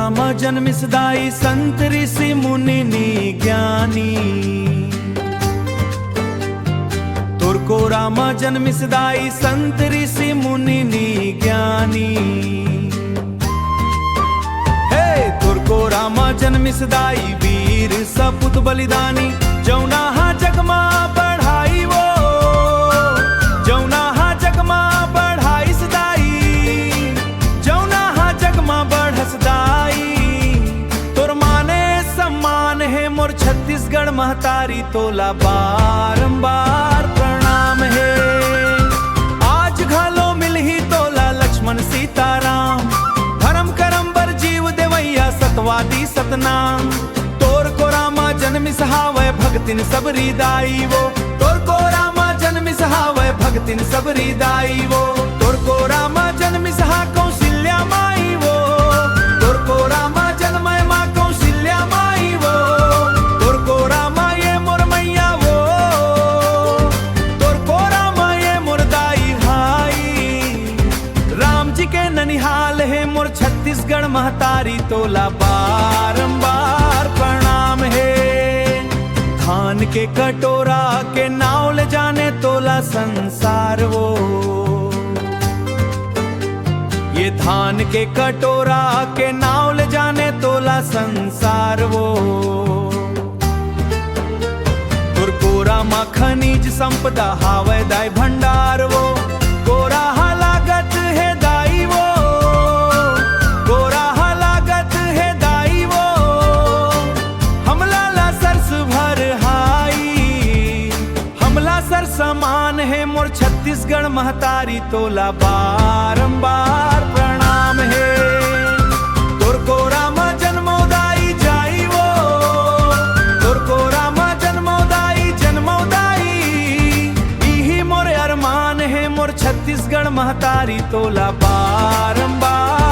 राम जन्मिसदाई संत ऋषि मुनि ज्ञानी। तुरको राम जन्मिसदाई संत ऋषि मुनि ज्ञानी। हे तुरको राम जन्मिसदाई वीर सपूत बलिदानी। जौना हा जगमा बढ़ाई वो, जौना हा जगमा बढ़ाई सदाई, जौना हा जगमा बढ़स दाई। तोर माने सम्मान है मोर छत्तीसगढ़ महतारी, तोला बारंबार प्रणाम है। आज घलो मिलही तोला लक्ष्मण सीताराम, धर्म करम बर जीव देवैया सतवादी सतनाम। तोर को रामा जन्मिस हावै भगतिन सबरी दाई वो, तोर को रामा जन्मिस हावै भगतिन सबरी दाई वो। तोर को रामा जन्मिस हा कौशल्या माई वो, तोर को रामा जन्मय माँ कौशल्या माई वो। तोर को रामा ये मोर मैया वो, तोर को रामा ये मोर दाई भाई। राम जी के ननिहाल है मोर छत्तीसगढ़ महतारी, तोला बारंबार प्रणाम है। धान के कटोरा के नाव ले जाने तोला संसार वो, ये धान के कटोरा के नाव ले जाने तोला संसार वो। तुरकोरा मा खनिज संपदा हावै दाई भंडार वो, गोरा हा लागत है दाई वो, गोरा हा लागत है दाई वो। हमला ला सरस भर हाई, हमला सर समान है मोर छत्तीसगढ़ महतारी, तोला बारंबार प्रणाम है। तोर को रामा जन्मोदाई जाई वो, तोर को रामा जन्मोदाई जन्मोदाई। इही मोर अरमान है मोर छत्तीसगढ़ महतारी, तोला बारंबार